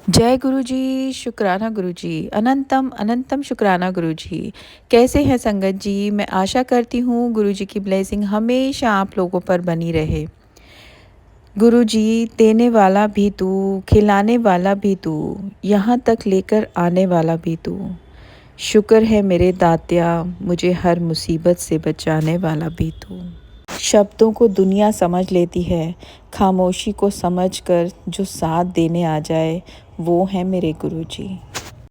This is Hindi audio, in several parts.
जय गुरु जी, शुक्राना गुरु जी, अनंतम अनंतम शुक्राना गुरु जी। कैसे हैं संगत जी? मैं आशा करती हूँ गुरु जी की ब्लेसिंग हमेशा आप लोगों पर बनी रहे। गुरु जी, देने वाला भी तू, खिलाने वाला भी तू, यहाँ तक लेकर आने वाला भी तू। शुक्र है मेरे दात्या, मुझे हर मुसीबत से बचाने वाला भी तू। शब्दों को दुनिया समझ लेती है, खामोशी को समझकर जो साथ देने आ जाए वो है मेरे गुरु जी।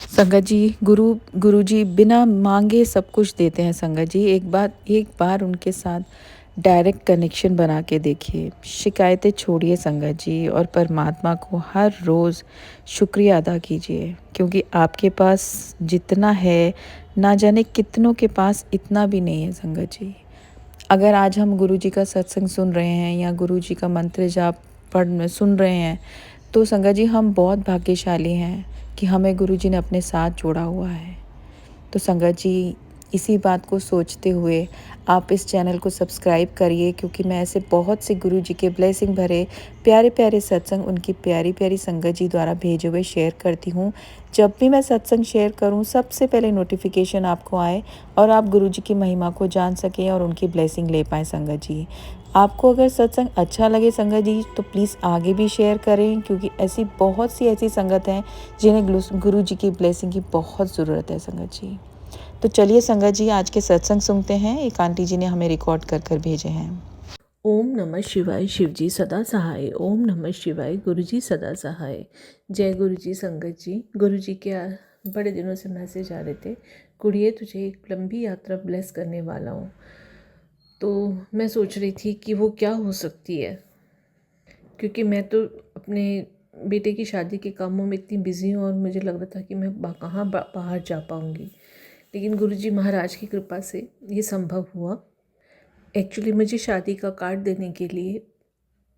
संगत जी, गुरु जी बिना मांगे सब कुछ देते हैं। संगत जी, एक बार उनके साथ डायरेक्ट कनेक्शन बना के देखिए। शिकायतें छोड़िए संगत जी, और परमात्मा को हर रोज़ शुक्रिया अदा कीजिए, क्योंकि आपके पास जितना है ना जाने कितनों के पास इतना भी नहीं है संगत जी। अगर आज हम गुरु जी का सत्संग सुन रहे हैं या गुरु जी का मंत्र जाप सुन रहे हैं, तो संगत जी हम बहुत भाग्यशाली हैं कि हमें गुरु जी ने अपने साथ जोड़ा हुआ है। तो संगत जी, इसी बात को सोचते हुए आप इस चैनल को सब्सक्राइब करिए, क्योंकि मैं ऐसे बहुत से गुरु जी के ब्लेसिंग भरे प्यारे प्यारे सत्संग उनकी प्यारी प्यारी संगत जी द्वारा भेजे हुए शेयर करती हूँ। जब भी मैं सत्संग शेयर करूँ सबसे पहले नोटिफिकेशन आपको आए और आप गुरु जी की महिमा को जान सकें और उनकी ब्लेसिंग ले पाएँ संगत जी। आपको अगर सत्संग अच्छा लगे संगत जी, तो प्लीज़ आगे भी शेयर करें, क्योंकि ऐसी बहुत सी ऐसी संगत हैं जिन्हें गुरु जी की ब्लेसिंग की बहुत ज़रूरत है संगत जी। तो चलिए संगत जी, आज के सत्संग सुनते हैं। एक आंटी जी ने हमें रिकॉर्ड कर कर भेजे हैं। ओम नमः शिवाय, शिव जी सदा सहाय। ओम नमः शिवाय, गुरु जी सदा सहाय। जय गुरु जी। संगत जी, गुरु जी के बड़े दिनों से मैसेज आ रहे थे, कुड़िए तुझे एक लंबी यात्रा ब्लेस करने वाला हूँ। तो मैं सोच रही थी कि वो क्या हो सकती है, क्योंकि मैं तो अपने बेटे की शादी के कामों में इतनी बिज़ी हूँ और मुझे लग रहा था कि मैं कहाँ बाहर जा पाऊँगी। लेकिन गुरु जी महाराज की कृपा से ये संभव हुआ। एक्चुअली मुझे शादी का कार्ड देने के लिए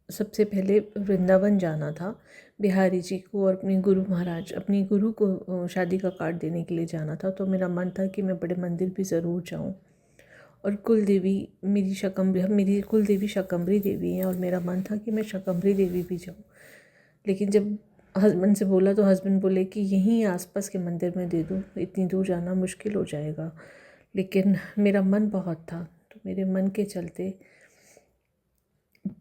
सबसे पहले वृंदावन जाना था, बिहारी जी को और अपनी गुरु को शादी का कार्ड देने के लिए जाना था। तो मेरा मन था कि मैं बड़े मंदिर भी ज़रूर जाऊं, और कुल देवी मेरी कुल देवी शाकंभरी देवी हैं, और मेरा मन था कि मैं शाकंभरी देवी भी जाऊं। लेकिन जब हस्बैंड से बोला तो हस्बैंड बोले कि यहीं आसपास के मंदिर में दे दो, इतनी दूर जाना मुश्किल हो जाएगा। लेकिन मेरा मन बहुत था, तो मेरे मन के चलते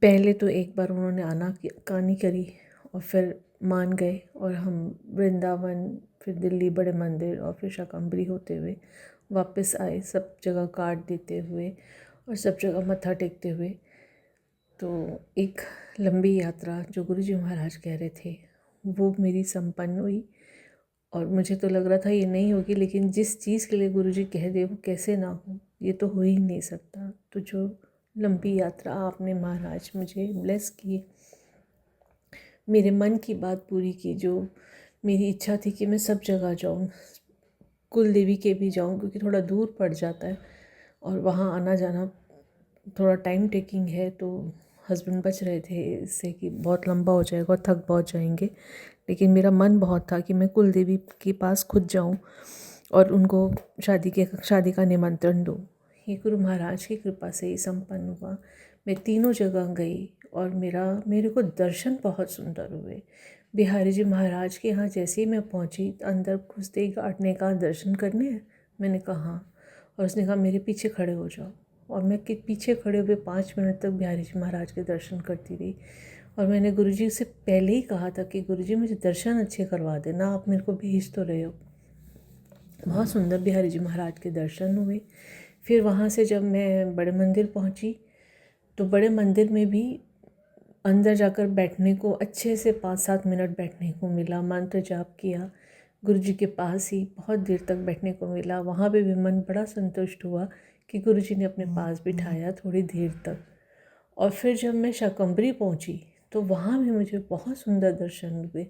पहले तो एक बार उन्होंने आनाकानी करी और फिर मान गए, और हम वृंदावन, फिर दिल्ली बड़े मंदिर, और फिर शाकंभरी होते हुए वापस आए, सब जगह कार्ड देते हुए और सब जगह मत्था टेकते हुए। तो एक लंबी यात्रा जो गुरुजी महाराज कह रहे थे वो मेरी संपन्न हुई, और मुझे तो लग रहा था ये नहीं होगी, लेकिन जिस चीज़ के लिए गुरुजी कह दे वो कैसे ना हो, ये तो हो ही नहीं सकता। तो जो लंबी यात्रा आपने महाराज मुझे ब्लेस की, मेरे मन की बात पूरी की, जो मेरी इच्छा थी कि मैं सब जगह जाऊँ, कुल देवी के भी जाऊँ, क्योंकि थोड़ा दूर पड़ जाता है और वहाँ आना जाना थोड़ा टाइम टेकिंग है। तो हस्बैंड बच रहे थे इससे कि बहुत लंबा हो जाएगा और थक बहुत जाएंगे, लेकिन मेरा मन बहुत था कि मैं कुल देवी के पास खुद जाऊं और उनको शादी का निमंत्रण दूं। ये गुरु महाराज की कृपा से ही संपन्न हुआ। मैं तीनों जगह गई और मेरे को दर्शन बहुत सुंदर हुए। बिहारी जी महाराज के यहाँ जैसे ही मैं पहुँची, अंदर घुसते ही गार्ड ने कहा दर्शन करने हैं। मैंने कहा हाँ, और उसने कहा मेरे पीछे खड़े हो जाओ, और मैं पीछे खड़े हुए 5 मिनट तक बिहारी जी महाराज के दर्शन करती रही। और मैंने गुरुजी से पहले ही कहा था कि गुरुजी मुझे दर्शन अच्छे करवा देना, आप मेरे को भेज तो रहे हो। बहुत सुंदर बिहारी जी महाराज के दर्शन हुए। फिर वहाँ से जब मैं बड़े मंदिर पहुँची, तो बड़े मंदिर में भी अंदर जाकर बैठने को अच्छे से 5-7 मिनट बैठने को मिला। मंत्र जाप किया, गुरु जी के पास ही बहुत देर तक बैठने को मिला। वहाँ पे भी मन बड़ा संतुष्ट हुआ कि गुरु जी ने अपने पास बिठाया थोड़ी देर तक। और फिर जब मैं शाकंभरी पहुँची तो वहाँ भी मुझे बहुत सुंदर दर्शन हुए।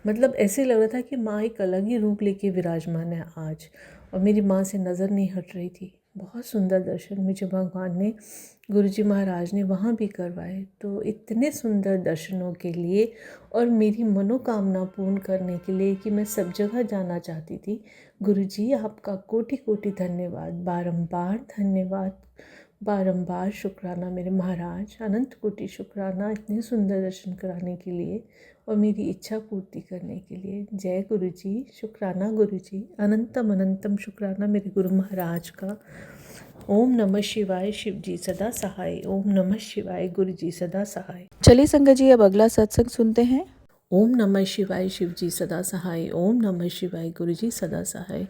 मतलब ऐसे लग रहा था कि माँ एक अलग ही रूप लेके विराजमान है आज, और मेरी माँ से नज़र नहीं हट रही थी। बहुत सुंदर दर्शन मुझे भगवान ने, गुरुजी महाराज ने वहाँ भी करवाए। तो इतने सुंदर दर्शनों के लिए और मेरी मनोकामना पूर्ण करने के लिए कि मैं सब जगह जाना चाहती थी, गुरुजी आपका कोटि कोटि धन्यवाद, बारंबार धन्यवाद, बारंबार शुक्राना मेरे महाराज, अनंत कोटि शुक्राना इतने सुंदर दर्शन कराने के लिए। और मेरी इच्छा पूर्ति करने के लिए। जय गुरु जी, शुक्राना गुरु जी, अनंतम अनंतम शुक्राना मेरे गुरु महाराज का। ओम नमः शिवाय, शिव जी सदा सहाय। ओम नमः शिवाय, गुरु जी सदा सहाय। चलिए संगत जी अब अगला सत्संग सुनते हैं। ओम नमः शिवाय, शिव जी सदा सहाय। ओम नमः शिवाय, गुरु जी सदा सहाय।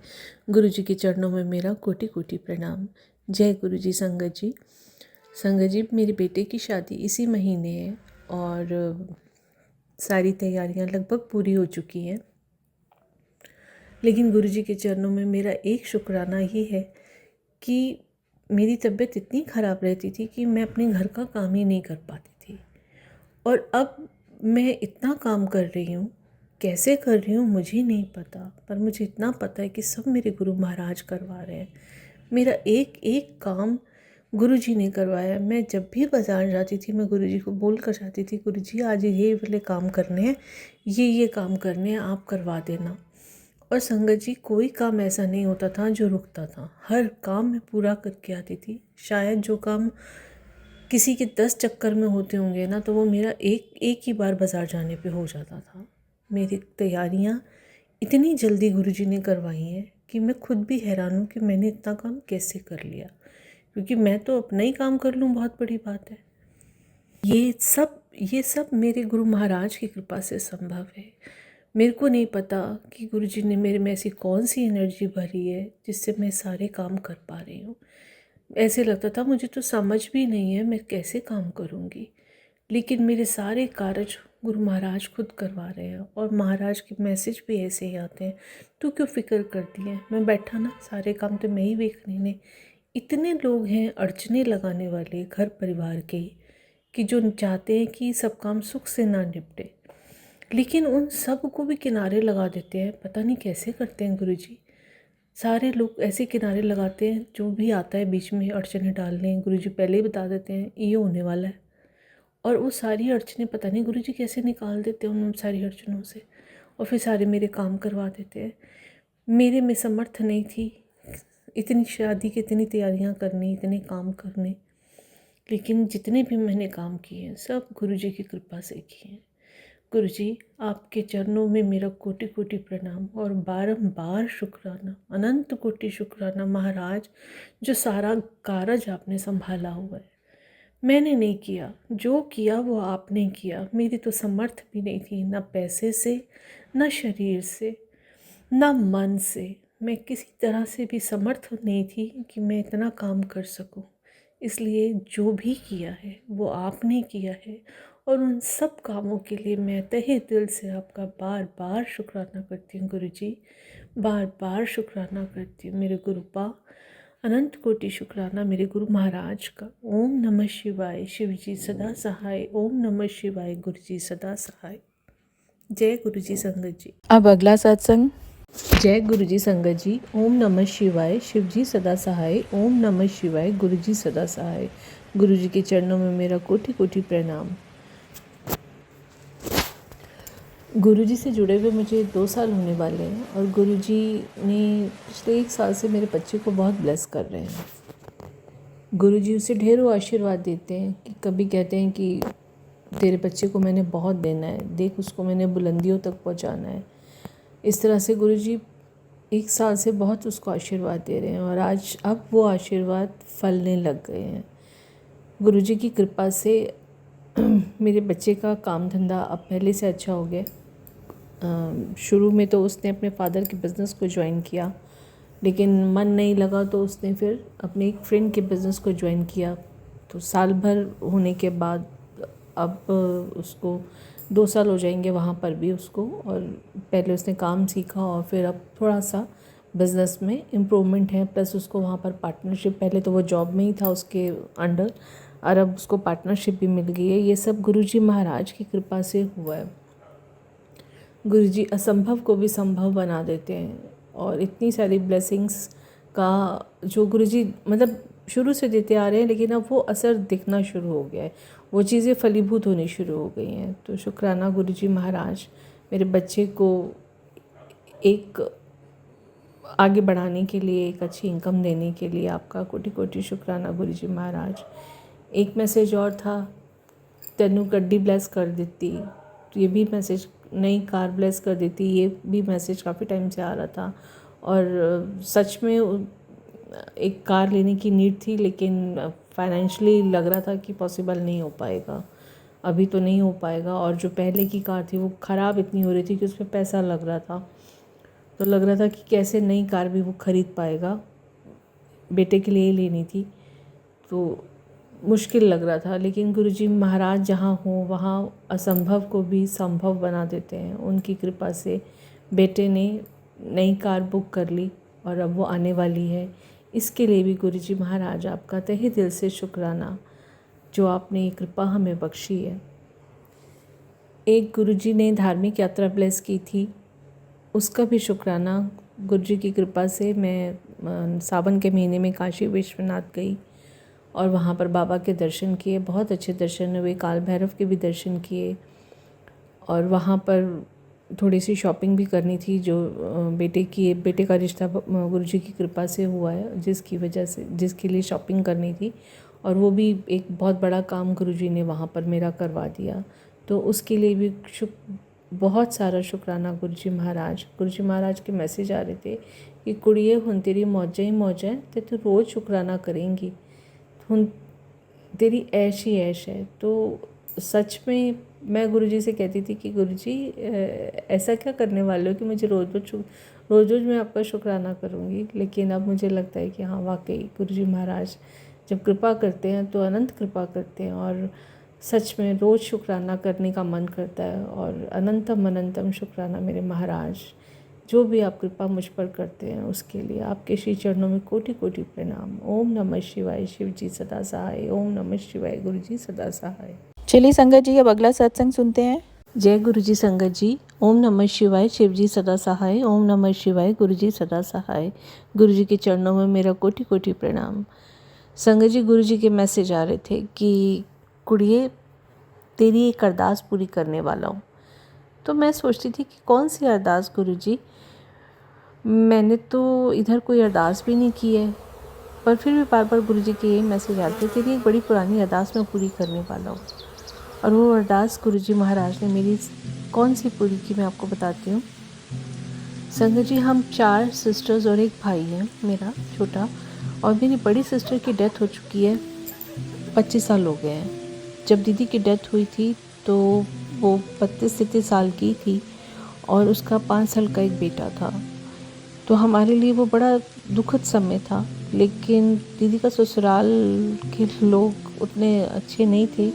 गुरु जी के चरणों में मेरा कोटि कोटि प्रणाम। जय गुरु जी। संगत जी, मेरे बेटे की शादी इसी महीने है और सारी तैयारियां लगभग पूरी हो चुकी हैं। लेकिन गुरु जी के चरणों में मेरा एक शुक्राना ये है कि मेरी तबीयत इतनी ख़राब रहती थी कि मैं अपने घर का काम ही नहीं कर पाती थी, और अब मैं इतना काम कर रही हूँ। कैसे कर रही हूँ मुझे नहीं पता, पर मुझे इतना पता है कि सब मेरे गुरु महाराज करवा रहे हैं। मेरा एक एक काम गुरु जी ने करवाया। मैं जब भी बाज़ार जाती थी मैं गुरु जी को बोल कर जाती थी, गुरु जी आज ये वाले काम करने हैं, ये काम करने हैं, आप करवा देना। और संगत जी, कोई काम ऐसा नहीं होता था जो रुकता था। हर काम मैं पूरा करके आती थी। शायद जो काम किसी के 10 चक्कर में होते होंगे ना, तो वो मेरा एक ही बार बाज़ार जाने पे हो जाता था। मेरी तैयारियाँ इतनी जल्दी गुरुजी ने करवाई हैं कि मैं खुद भी हैरान हूँ कि मैंने इतना काम कैसे कर लिया, क्योंकि मैं तो अपना ही काम कर लूँ बहुत बड़ी बात है। ये सब मेरे गुरु महाराज की कृपा से संभव है। मेरे को नहीं पता कि गुरुजी ने मेरे में ऐसी कौन सी एनर्जी भरी है जिससे मैं सारे काम कर पा रही हूँ। ऐसे लगता था मुझे तो समझ भी नहीं है मैं कैसे काम करूँगी, लेकिन मेरे सारे कार्य गुरु महाराज खुद करवा रहे हैं। और महाराज के मैसेज भी ऐसे ही आते हैं, तू क्यों फिक्र करती है, मैं बैठा ना, सारे काम तो मैं ही देखने ने। इतने लोग हैं अड़चने लगाने वाले घर परिवार के, कि जो चाहते हैं कि सब काम सुख से ना निपटे, लेकिन उन सब को भी किनारे लगा देते हैं। पता नहीं कैसे करते हैं गुरुजी। सारे लोग ऐसे किनारे लगाते हैं, जो भी आता है बीच में अड़चने डालने, गुरुजी पहले ही बता देते हैं ये होने वाला है। और वो सारी अड़चने पता नहीं गुरुजी कैसे निकाल देते हैं उन सारी अड़चनों से, और फिर सारे मेरे काम करवा देते हैं। मेरे में समर्थ नहीं थी इतनी शादी की इतनी तैयारियां करने, इतने काम करने, लेकिन जितने भी मैंने काम किए हैं सब गुरुजी की कृपा से किए हैं। गुरुजी, आपके चरणों में मेरा कोटि कोटि प्रणाम और बारंबार शुक्राना, अनंत कोटि शुक्राना महाराज, जो सारा कारज आपने संभाला हुआ है। मैंने नहीं किया, जो किया वो आपने किया। मेरी तो समर्थ भी नहीं थी, ना पैसे से, ना शरीर से, ना मन से। मैं किसी तरह से भी समर्थ नहीं थी कि मैं इतना काम कर सकूं। इसलिए जो भी किया है वो आपने किया है, और उन सब कामों के लिए मैं तहे दिल से आपका बार बार शुक्राना करती हूँ गुरुजी, बार बार शुक्राना करती हूँ मेरे गुरुपा। अनंत कोटि शुक्राना मेरे गुरु महाराज का। ओम नमः शिवाय, शिव जी सदा सहाय। ओम नमः शिवाय, गुरु जी सदा सहाय। जय गुरु जी। संगत जी, अब अगला सत्संग। जय गुरु जी। संगत जी, ओम नमः शिवाय, शिव जी सदा सहाय। ओम नमः शिवाय, गुरु जी सदा सहाय। गुरु जी के चरणों में मेरा कोटि कोटि प्रणाम। गुरु जी से जुड़े हुए मुझे 2 साल होने वाले हैं, और गुरु जी ने पिछले 1 साल से मेरे बच्चे को बहुत ब्लेस कर रहे हैं। गुरु जी उसे ढेरों आशीर्वाद देते हैं, कि कभी कहते हैं कि तेरे बच्चे को मैंने बहुत देना है, देख उसको मैंने बुलंदियों तक पहुंचाना है। इस तरह से गुरु जी 1 साल से बहुत उसको आशीर्वाद दे रहे हैं, और आज अब वो आशीर्वाद फलने लग गए हैं। गुरु जी की कृपा से मेरे बच्चे का काम धंधा अब पहले से अच्छा हो गया। शुरू में तो उसने अपने फादर के बिज़नेस को ज्वाइन किया, लेकिन मन नहीं लगा तो उसने फिर अपने एक फ्रेंड के बिज़नेस को ज्वाइन किया। तो साल भर होने के बाद अब उसको 2 साल हो जाएंगे वहाँ पर भी उसको, और पहले उसने काम सीखा और फिर अब थोड़ा सा बिज़नेस में इम्प्रूवमेंट है। प्लस उसको वहाँ पर पार्टनरशिप, पहले तो वो जॉब में ही था उसके अंडर, और अब उसको पार्टनरशिप भी मिल गई है। ये सब गुरुजी महाराज की कृपा से हुआ है। गुरुजी असंभव को भी संभव बना देते हैं, और इतनी सारी ब्लेसिंग्स का जो गुरुजी मतलब शुरू से देते आ रहे हैं, लेकिन अब वो असर दिखना शुरू हो गया है, वो चीज़ें फलीभूत होनी शुरू हो गई हैं। तो शुक्राना गुरुजी महाराज, मेरे बच्चे को एक आगे बढ़ाने के लिए, एक अच्छी इनकम देने के लिए आपका कोटि कोटि शुक्राना गुरुजी महाराज। एक मैसेज और था, तेनू गड्डी ब्लेस कर दित्ती, ये भी मैसेज नई कार ब्लेस कर देती, ये भी मैसेज काफ़ी टाइम से आ रहा था। और सच में एक कार लेने की नीड थी, लेकिन फाइनेंशियली लग रहा था कि पॉसिबल नहीं हो पाएगा, अभी तो नहीं हो पाएगा। और जो पहले की कार थी वो ख़राब इतनी हो रही थी कि उसमें पैसा लग रहा था, तो लग रहा था कि कैसे नई कार भी वो ख़रीद पाएगा। बेटे के लिए ही लेनी थी, तो मुश्किल लग रहा था। लेकिन गुरुजी महाराज जहाँ हों वहाँ असंभव को भी संभव बना देते हैं। उनकी कृपा से बेटे ने नई कार बुक कर ली और अब वो आने वाली है। इसके लिए भी गुरुजी महाराज आपका तहे दिल से शुक्राना, जो आपने ये कृपा हमें बख्शी है। एक गुरुजी ने धार्मिक यात्रा ब्लेस की थी, उसका भी शुक्राना। गुरुजी की कृपा से मैं सावन के महीने में काशी विश्वनाथ गई और वहाँ पर बाबा के दर्शन किए, बहुत अच्छे दर्शन हुए। काल भैरव के भी दर्शन किए और वहाँ पर थोड़ी सी शॉपिंग भी करनी थी, जो बेटे का रिश्ता गुरुजी की कृपा से हुआ है, जिसकी वजह से जिसके लिए शॉपिंग करनी थी, और वो भी एक बहुत बड़ा काम गुरुजी ने वहाँ पर मेरा करवा दिया। तो उसके लिए भी बहुत सारा शुक्राना गुरुजी महाराज के मैसेज आ रहे थे कि कुड़िए हुन तेरी मौजें ही मौजें ते तू रोज़ शुक्राना करेंगी, हुन तेरी ऐश ही ऐश है। तो सच में मैं गुरुजी से कहती थी कि गुरुजी ऐसा क्या करने वाले हो कि मुझे रोज़ मैं आपका शुक्राना करूँगी। लेकिन अब मुझे लगता है कि हाँ, वाकई गुरुजी महाराज जब कृपा करते हैं तो अनंत कृपा करते हैं, और सच में रोज़ शुक्राना करने का मन करता है। और अनंतम शुक्राना मेरे महाराज, जो भी आप कृपा मुझ पर करते हैं उसके लिए आपके श्री चरणों में कोटि कोटि प्रणाम। ओम नमः शिवाय, शिव जी सदा सहाय। ओम नमः शिवाय, गुरु जी सदा सहाय। चलिए संगत जी, अब अगला सत्संग सुनते हैं। जय गुरु जी संगत जी। ओम नमः शिवाय, शिव जी सदा सहाय। ओम नमः शिवाय, गुरु जी सदा सहाय। गुरु जी के चरणों में मेरा कोटि कोटि प्रणाम। संगत जी, गुरु जी के मैसेज आ रहे थे कि कुड़िए तेरी एक अरदास पूरी करने वाला हूँ। तो मैं सोचती थी कि कौन सी अरदास गुरु जी, मैंने तो इधर कोई अरदास भी नहीं की है, पर फिर भी बार बार गुरुजी के यही मैसेज आते थे, तेरी एक बड़ी पुरानी अरदास मैं पूरी करने वाला हूँ। और वो अरदास गुरुजी महाराज ने मेरी कौन सी पूरी की, मैं आपको बताती हूँ। संगत जी, हम 4 सिस्टर्स और एक भाई हैं मेरा छोटा, और मेरी बड़ी सिस्टर की डेथ हो चुकी है, 25 साल हो गए हैं। जब दीदी की डेथ हुई थी तो वो 32-33 साल की थी और उसका 5 साल का एक बेटा था। तो हमारे लिए वो बड़ा दुखद समय था। लेकिन दीदी का ससुराल के लोग उतने अच्छे नहीं थे,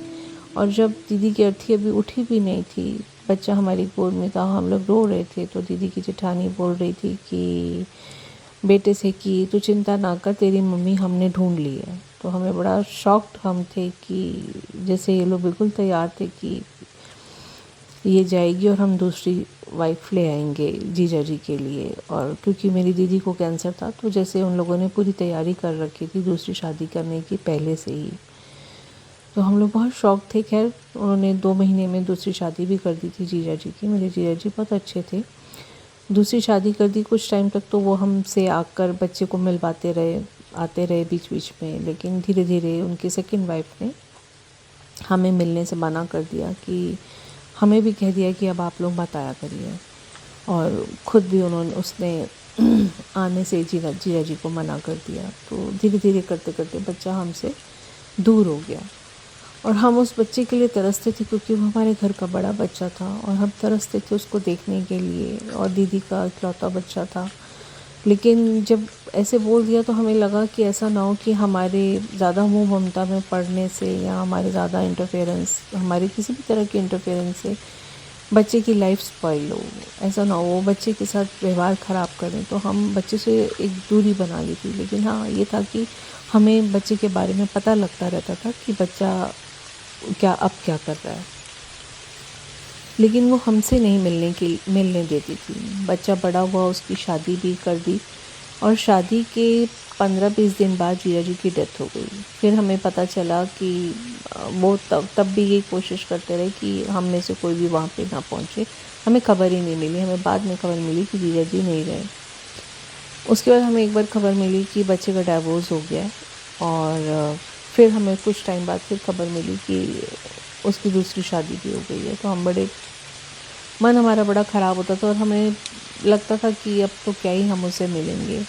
और जब दीदी की अर्थी अभी उठी भी नहीं थी, बच्चा हमारी गोद में था, हम लोग रो रहे थे, तो दीदी की जेठानी बोल रही थी कि बेटे से कि तू चिंता ना कर, तेरी मम्मी हमने ढूंढ ली है। तो हमें बड़ा शॉक्ड हम थे कि जैसे ये लोग बिल्कुल तैयार थे कि ये जाएगी और हम दूसरी वाइफ ले आएंगे जीजा जी के लिए। और क्योंकि मेरी दीदी को कैंसर था, तो जैसे उन लोगों ने पूरी तैयारी कर रखी थी दूसरी शादी करने की पहले से ही। तो हम लोग बहुत शौक थे। खैर, उन्होंने 2 महीने में दूसरी शादी भी कर दी थी जीजा जी की। मेरे जीजा जी बहुत अच्छे थे। दूसरी शादी कर दी, कुछ टाइम तक तो वो हमसे आकर बच्चे को मिलवाते रहे, आते रहे बीच बीच में। लेकिन धीरे धीरे उनकी सेकंड वाइफ ने हमें मिलने से मना कर दिया, कि हमें भी कह दिया कि अब आप लोग मत आया करिए। और ख़ुद भी उसने आने से जीजा जी को मना कर दिया। तो धीरे धीरे करते करते बच्चा हमसे दूर हो गया, और हम उस बच्चे के लिए तरसते थे, क्योंकि वो हमारे घर का बड़ा बच्चा था और हम तरसते थे उसको देखने के लिए, और दीदी का इकलौता बच्चा था। लेकिन जब ऐसे बोल दिया तो हमें लगा कि ऐसा ना हो कि हमारे ज़्यादा मोह ममता में पड़ने से, या हमारे ज़्यादा इंटरफेरेंस, हमारे किसी भी तरह के इंटरफेरेंस से बच्चे की लाइफ स्पॉइल हो। ऐसा ना हो वो बच्चे के साथ व्यवहार ख़राब करें। तो हम बच्चे से एक दूरी बना ली थी। लेकिन हाँ, ये था कि हमें बच्चे के बारे में पता लगता रहता था कि बच्चा क्या कर रहा है। लेकिन वो हमसे नहीं मिलने देती थी। बच्चा बड़ा हुआ, उसकी शादी भी कर दी, और शादी के 15-20 दिन बाद जीजा जी की डेथ हो गई। फिर हमें पता चला कि वो तब भी ये कोशिश करते रहे कि हम में से कोई भी वहाँ पे ना पहुँचे। हमें खबर ही नहीं मिली। हमें बाद में खबर मिली कि जीजा जी नहीं रहे। उसके बाद हमें एक बार खबर मिली कि बच्चे का डाइवोर्स हो गया, और फिर हमें कुछ टाइम बाद फिर खबर मिली कि उसकी दूसरी शादी भी हो गई है। तो हम बड़े मन हमारा बड़ा ख़राब होता था और हमें लगता था कि अब तो क्या ही हम उससे मिलेंगे।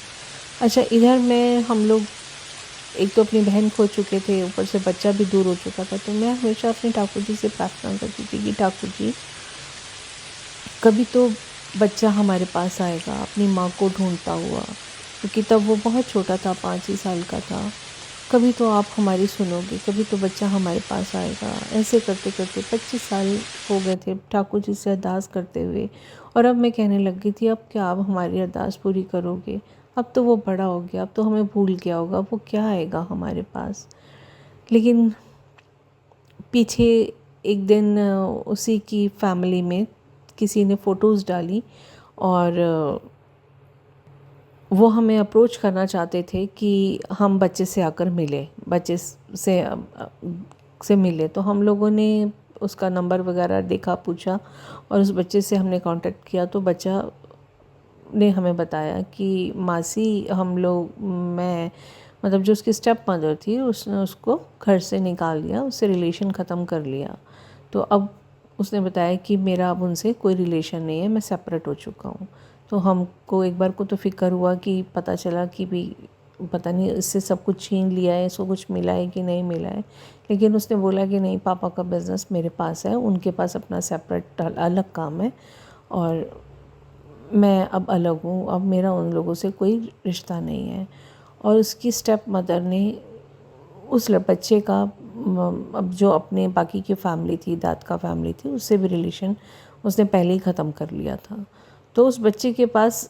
अच्छा, इधर में हम लोग एक तो अपनी बहन खो चुके थे, ऊपर से बच्चा भी दूर हो चुका था। तो मैं हमेशा अपने ठाकुर जी से प्रार्थना करती थी कि ठाकुर जी, कभी तो बच्चा हमारे पास आएगा अपनी माँ को ढूंढता हुआ, क्योंकि तब वो बहुत छोटा था, 5 ही साल का था। कभी तो आप हमारी सुनोगे, कभी तो बच्चा हमारे पास आएगा। ऐसे करते करते 25 साल हो गए थे ठाकुर जी से अरदास करते हुए। और अब मैं कहने लग गई थी, अब क्या आप हमारी अरदास पूरी करोगे? अब तो वो बड़ा हो गया, अब तो हमें भूल गया होगा, वो क्या आएगा हमारे पास। लेकिन पीछे एक दिन उसी की फैमिली में किसी ने फ़ोटोज़ डाली और वो हमें अप्रोच करना चाहते थे कि हम बच्चे से आकर मिले, बच्चे से मिले। तो हम लोगों ने उसका नंबर वगैरह देखा, पूछा और उस बच्चे से हमने कांटेक्ट किया। तो बच्चा ने हमें बताया कि मासी, हम लोग, मैं मतलब जो उसकी स्टेप मदर थी, उसने उसको घर से निकाल दिया, उससे रिलेशन ख़त्म कर लिया। तो अब उसने बताया कि मेरा अब उनसे कोई रिलेशन नहीं है, मैं सेपरेट हो चुका हूँ। तो हमको एक बार को तो फ़िक्र हुआ कि पता चला कि भी पता नहीं इससे सब कुछ छीन लिया है, इसको कुछ मिला है कि नहीं मिला है। लेकिन उसने बोला कि नहीं, पापा का बिज़नेस मेरे पास है, उनके पास अपना सेपरेट अलग काम है और मैं अब अलग हूँ, अब मेरा उन लोगों से कोई रिश्ता नहीं है। और उसकी स्टेप मदर ने उस बच्चे का अब जो अपने बाकी की फैमिली थी, दाद का फैमिली थी, उससे भी रिलेशन उसने पहले ही ख़त्म कर लिया था। तो उस बच्चे के पास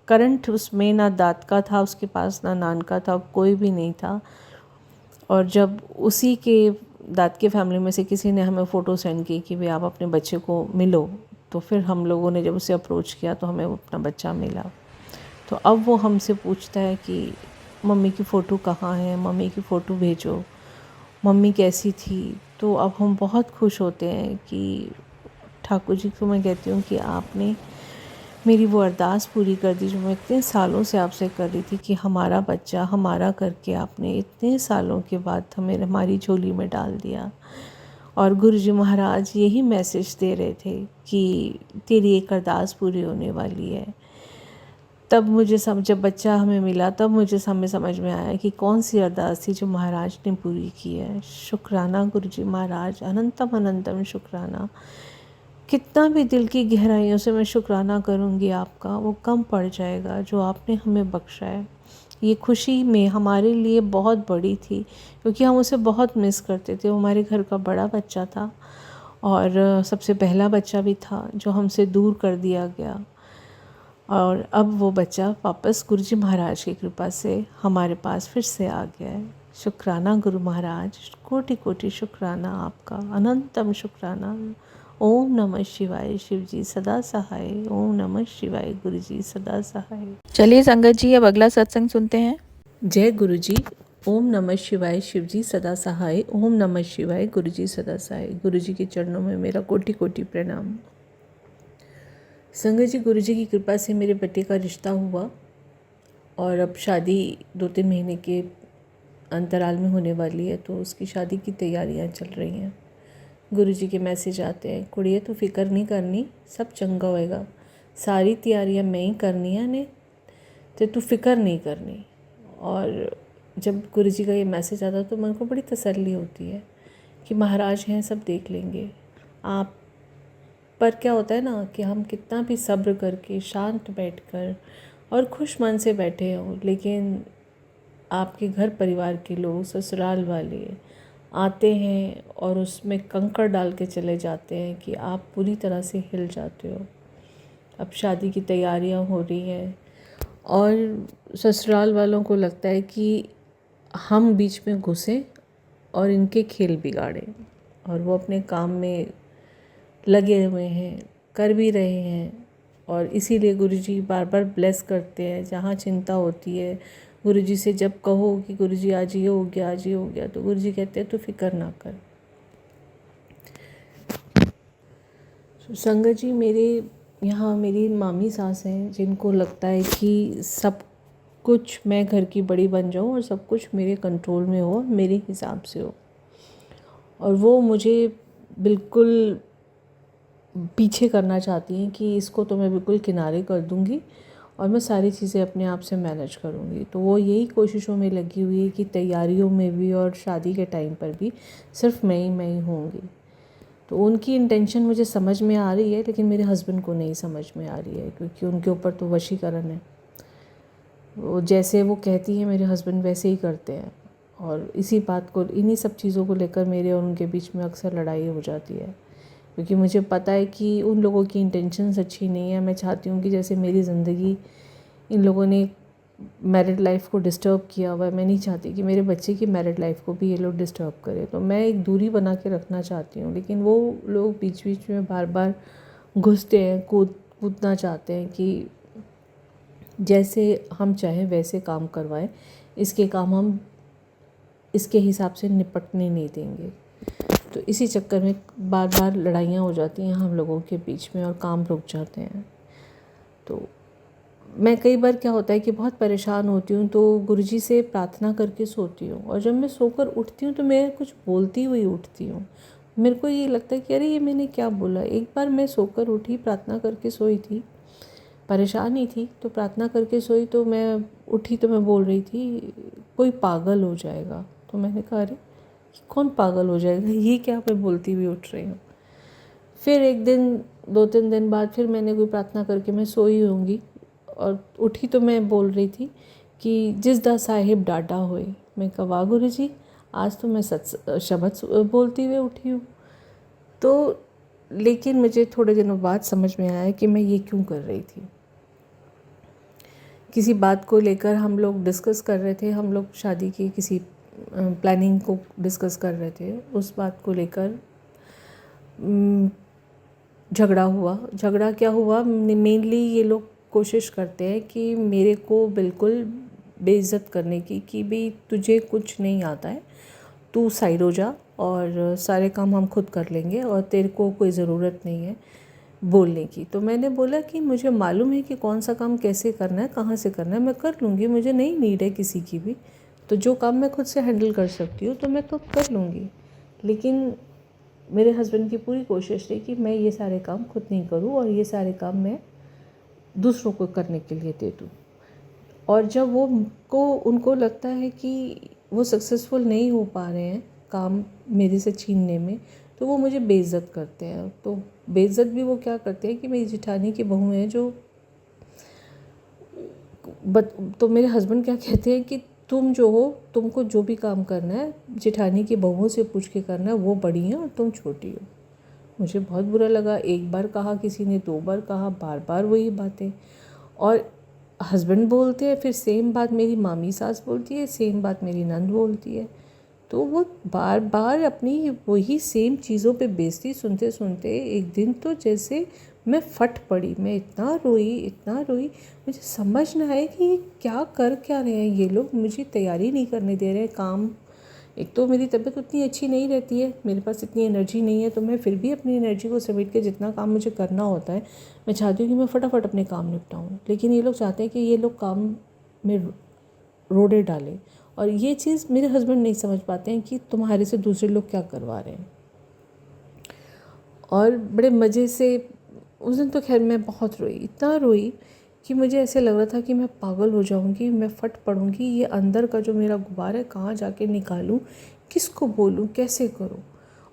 करंट उसमें ना दाद का था, उसके पास ना नान का था, कोई भी नहीं था। और जब उसी के दाद के फैमिली में से किसी ने हमें फ़ोटो सेंड की कि भाई आप अपने बच्चे को मिलो, तो फिर हम लोगों ने जब उसे अप्रोच किया तो हमें वो अपना बच्चा मिला। तो अब वो हमसे पूछता है कि मम्मी की फ़ोटो कहाँ है, मम्मी की फ़ोटो भेजो, मम्मी कैसी थी। तो अब हम बहुत खुश होते हैं कि ठाकुर जी को मैं कहती हूँ कि आपने मेरी वो अरदास पूरी कर दी जो मैं इतने सालों से आपसे कर रही थी कि हमारा बच्चा हमारा करके आपने इतने सालों के बाद हमें हमारी झोली में डाल दिया। और गुरु जी महाराज यही मैसेज दे रहे थे कि तेरी एक अरदास पूरी होने वाली है। तब मुझे जब बच्चा हमें मिला, तब मुझे समझ में आया कि कौन सी अरदास थी जो महाराज ने पूरी की है। शुक्राना गुरु जी महाराज, अनंतम अनंतम शुक्राना। कितना भी दिल की गहराइयों से मैं शुक्राना करूँगी आपका, वो कम पड़ जाएगा जो आपने हमें बख्शा है। ये खुशी में हमारे लिए बहुत बड़ी थी, क्योंकि हम उसे बहुत मिस करते थे। वो हमारे घर का बड़ा बच्चा था और सबसे पहला बच्चा भी था जो हमसे दूर कर दिया गया। और अब वो बच्चा वापस गुरु जी महाराज की कृपा से हमारे पास फिर से आ गया है। शुक्राना गुरु महाराज, कोटि कोटि शुक्राना आपका, अनंतम शुक्राना। ओम नमः शिवाय, शिव जी सदा सहाय। ओम नमः शिवाय, गुरु जी सदा सहाय। चलिए संगत जी, अब अगला सत्संग सुनते हैं। जय गुरु जी। ओम नमः शिवाय, शिव जी सदा सहाय। ओम नमः शिवाय, गुरु जी सदा सहाय। गुरु जी के चरणों में मेरा कोटि कोटि प्रणाम। संगत जी, गुरु जी की कृपा से मेरे बेटे का रिश्ता हुआ और अब शादी 2-3 महीने के अंतराल में होने वाली है, तो उसकी शादी की तैयारियां चल रही हैं। गुरु जी के मैसेज आते हैं, कुड़िए तू फिक्र नहीं करनी, सब चंगा होएगा, सारी तैयारियां मैं ही करनी है ने, तो तू फिक्र नहीं करनी। और जब गुरु जी का ये मैसेज आता है तो मन को बड़ी तसल्ली होती है कि महाराज हैं, सब देख लेंगे आप। पर क्या होता है ना कि हम कितना भी सब्र करके शांत बैठकर और खुश मन से बैठे हों, लेकिन आपके घर परिवार के लोग, ससुराल वाले आते हैं और उसमें कंकड़ डाल के चले जाते हैं कि आप पूरी तरह से हिल जाते हो। अब शादी की तैयारियां हो रही हैं और ससुराल वालों को लगता है कि हम बीच में घुसें और इनके खेल बिगाड़ें, और वो अपने काम में लगे हुए हैं, कर भी रहे हैं। और इसीलिए गुरुजी बार बार ब्लेस करते हैं। जहाँ चिंता होती है, गुरुजी से जब कहो कि गुरुजी आज ये हो गया, आज ये हो गया, तो गुरुजी कहते हैं तो फिक्र ना कर। संगत जी, मेरे यहाँ मेरी मामी सास हैं जिनको लगता है कि सब कुछ मैं घर की बड़ी बन जाऊँ और सब कुछ मेरे कंट्रोल में हो, मेरे हिसाब से हो। और वो मुझे बिल्कुल पीछे करना चाहती हैं कि इसको तो मैं बिल्कुल किनारे कर दूँगी और मैं सारी चीज़ें अपने आप से मैनेज करूँगी। तो वो यही कोशिशों में लगी हुई है कि तैयारियों में भी और शादी के टाइम पर भी सिर्फ मैं ही होंगी। तो उनकी इंटेंशन मुझे समझ में आ रही है, लेकिन मेरे हस्बैंड को नहीं समझ में आ रही है, क्योंकि उनके ऊपर तो वशीकरण है। वो जैसे वो कहती हैं मेरे हस्बैंड वैसे ही करते हैं, और इसी बात को, इन्हीं सब चीज़ों को लेकर मेरे और उनके बीच में अक्सर लड़ाई हो जाती है, क्योंकि मुझे पता है कि उन लोगों की इंटेंशंस अच्छी नहीं है। मैं चाहती हूँ कि जैसे मेरी ज़िंदगी इन लोगों ने मैरिड लाइफ को डिस्टर्ब किया हुआ है, मैं नहीं चाहती कि मेरे बच्चे की मैरिड लाइफ को भी ये लोग डिस्टर्ब करें। तो मैं एक दूरी बना के रखना चाहती हूँ, लेकिन वो लोग बीच बीच में बार बार घुसते हैं, कूदना चाहते हैं कि जैसे हम चाहें वैसे काम करवाएं, इसके काम हम इसके हिसाब से निपटने नहीं देंगे। तो इसी चक्कर में बार बार लड़ाइयाँ हो जाती हैं हम लोगों के बीच में और काम रुक जाते हैं। तो मैं कई बार क्या होता है कि बहुत परेशान होती हूँ, तो गुरुजी से प्रार्थना करके सोती हूँ, और जब मैं सोकर उठती हूँ तो मैं कुछ बोलती हुई उठती हूँ। मेरे को ये लगता है कि अरे ये मैंने क्या बोला। एक बार मैं सोकर उठी, प्रार्थना करके सोई थी, परेशान ही थी, तो प्रार्थना करके सोई, तो मैं उठी तो मैं बोल रही थी कोई पागल हो जाएगा। तो मैंने कहा अरे कौन पागल हो जाएगा, ये क्या मैं बोलती हुई उठ रही हूँ। फिर एक दिन 2-3 दिन बाद फिर मैंने कोई प्रार्थना करके मैं सोई होंगी, और उठी तो मैं बोल रही थी कि जिस दा साहिब डाटा होए। मैं कहा वाह गुरु जी, आज तो मैं शब्द बोलती हुए उठी हूँ। तो लेकिन मुझे थोड़े दिनों बाद समझ में आया कि मैं ये क्यों कर रही थी। किसी बात को लेकर हम लोग डिस्कस कर रहे थे, हम लोग शादी की किसी प्लानिंग को डिस्कस कर रहे थे। उस बात को लेकर झगड़ा हुआ। झगड़ा क्या हुआ, मेनली ये लोग कोशिश करते हैं कि मेरे को बिल्कुल बेइज्जत करने की, कि भाई तुझे कुछ नहीं आता है, तू साइड हो जा और सारे काम हम खुद कर लेंगे और तेरे को कोई ज़रूरत नहीं है बोलने की। तो मैंने बोला कि मुझे मालूम है कि कौन सा काम कैसे करना है, कहाँ से करना है, मैं कर लूँगी, मुझे नहीं नीड है किसी की भी। तो जो काम मैं खुद से हैंडल कर सकती हूँ तो मैं तो कर लूँगी। लेकिन मेरे हस्बैंड की पूरी कोशिश थी कि मैं ये सारे काम खुद नहीं करूँ और ये सारे काम मैं दूसरों को करने के लिए दे दूँ। और जब उनको लगता है कि वो सक्सेसफुल नहीं हो पा रहे हैं काम मेरे से छीनने में, तो वो मुझे बेइज्जत करते हैं। तो बेइज्जत भी वो क्या करते हैं कि मेरी जेठानी की बहू है जो तो मेरे हस्बैंड क्या कहते हैं कि तुम जो हो, तुमको जो भी काम करना है जेठानी की बहुओं से पूछ के करना है, वो बड़ी हैं और तुम छोटी हो। मुझे बहुत बुरा लगा। एक बार कहा किसी ने, 2 बार कहा, बार बार वही बातें। और हस्बैंड बोलते हैं, फिर सेम बात मेरी मामी सास बोलती है, सेम बात मेरी नंद बोलती है। तो वो बार बार अपनी वही सेम चीज़ों पे बेइज्जती सुनते सुनते एक दिन तो जैसे मैं फट पड़ी। मैं इतना रोई, मुझे समझ ना आए कि ये क्या रहे हैं ये लोग। मुझे तैयारी नहीं करने दे रहे हैं काम। एक तो मेरी तबीयत उतनी अच्छी नहीं रहती है, मेरे पास इतनी एनर्जी नहीं है, तो मैं फिर भी अपनी एनर्जी को समेट के जितना काम मुझे करना होता है, मैं चाहती हूँ कि मैं फटाफट अपने काम निपटाऊँ। लेकिन ये लोग चाहते हैं कि ये लोग काम में रोड़े डालें, और ये चीज़ मेरे हस्बैंड नहीं समझ पाते हैं कि तुम्हारे से दूसरे लोग क्या करवा रहे हैं। और बड़े मज़े से उस दिन तो खैर मैं बहुत रोई, इतना रोई कि मुझे ऐसे लग रहा था कि मैं पागल हो जाऊंगी, मैं फट पड़ूंगी। ये अंदर का जो मेरा गुब्बार है कहाँ जाके निकालूं, किसको बोलूं, कैसे करूं।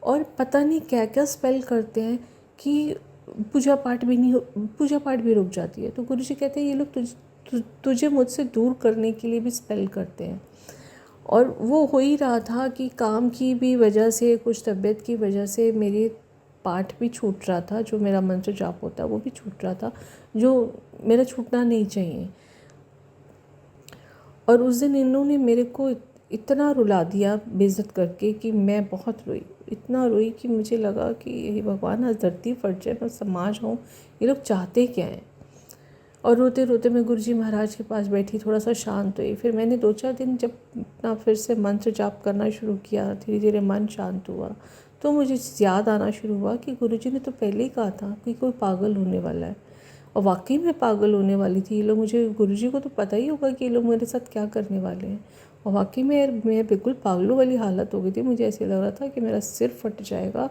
और पता नहीं क्या क्या स्पेल करते हैं कि पूजा पाठ भी रुक जाती है। तो गुरुजी कहते हैं ये लोग तुझे मुझसे दूर करने के लिए भी स्पेल करते हैं। और वो हो ही रहा था कि काम की भी वजह से, कुछ तबीयत की वजह से मेरे पाठ भी छूट रहा था, जो मेरा मंत्र जाप होता है वो भी छूट रहा था, जो मेरा छूटना नहीं चाहिए। और उस दिन इन्होंने मेरे को इतना रुला दिया बेइज्जत करके कि मैं बहुत रोई, इतना रोई कि मुझे लगा कि हे भगवान, आज धरती फट जाए, मैं समाज हूँ, ये लोग चाहते क्या हैं। और रोते रोते मैं गुरुजी महाराज के पास बैठी, थोड़ा सा शांत हुई। फिर मैंने 2-4 दिन जब अपना फिर से मंत्र जाप करना शुरू किया, धीरे धीरे मन शांत हुआ, तो मुझे याद आना शुरू हुआ कि गुरुजी ने तो पहले ही कहा था कि कोई पागल होने वाला है। और वाकई में पागल होने वाली थी ये लोग। मुझे गुरुजी को तो पता ही होगा कि ये लोग मेरे साथ क्या करने वाले हैं। और वाकई में मैं बिल्कुल पागलों वाली हालत हो गई थी। मुझे ऐसे लग रहा था कि मेरा सिर फट जाएगा।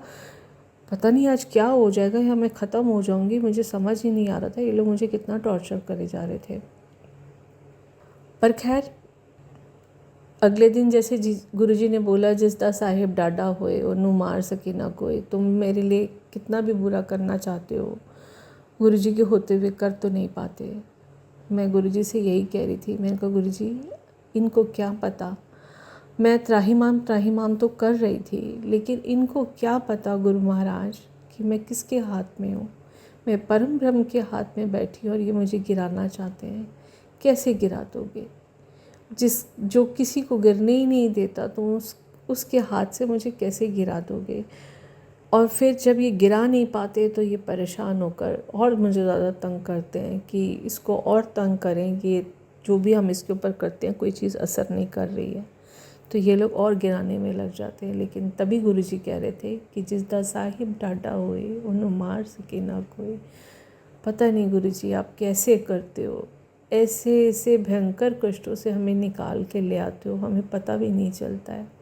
पता नहीं आज क्या हो जाएगा या मैं ख़त्म हो जाऊंगी, मुझे समझ ही नहीं आ रहा था ये लोग मुझे कितना टॉर्चर करे जा रहे थे। पर खैर अगले दिन जैसे गुरुजी ने बोला, जिसदा साहिब डाडा होए ओनू मार सके ना कोई। तुम मेरे लिए कितना भी बुरा करना चाहते हो, गुरुजी के होते हुए कर तो नहीं पाते। मैं गुरुजी से यही कह रही थी, मैंने कहा गुरुजी इनको क्या पता, मैं त्राहिमाम तो कर रही थी, लेकिन इनको क्या पता गुरु महाराज कि मैं किसके हाथ में हूँ। मैं परम ब्रह्म के हाथ में बैठी और ये मुझे गिराना चाहते हैं। कैसे गिरा दोगे? जो किसी को गिरने ही नहीं देता, तो उसके हाथ से मुझे कैसे गिरा दोगे? और फिर जब ये गिरा नहीं पाते तो ये परेशान होकर और मुझे ज़्यादा तंग करते हैं कि इसको और तंग करें, ये जो भी हम इसके ऊपर करते हैं कोई चीज़ असर नहीं कर रही है, तो ये लोग और गिराने में लग जाते हैं। लेकिन तभी गुरुजी कह रहे थे कि जिसदा साहिब डाडा होए उन्हें मार सके ना कोई। पता नहीं गुरुजी आप कैसे करते हो, ऐसे ऐसे भयंकर कष्टों से हमें निकाल के ले आते हो, हमें पता भी नहीं चलता है।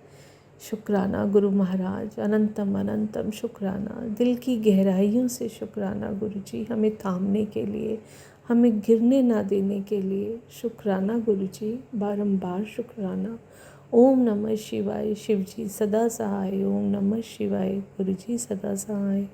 शुक्राना गुरु महाराज, अनंतम अनंतम शुक्राना, दिल की गहराइयों से शुक्राना गुरुजी, हमें थामने के लिए, हमें गिरने ना देने के लिए शुक्राना गुरुजी, बारंबार शुक्राना। ओम नमः शिवाय, शिवजी सदा सहाय। ओम नमः शिवाय, गुरुजी सदा सहाय।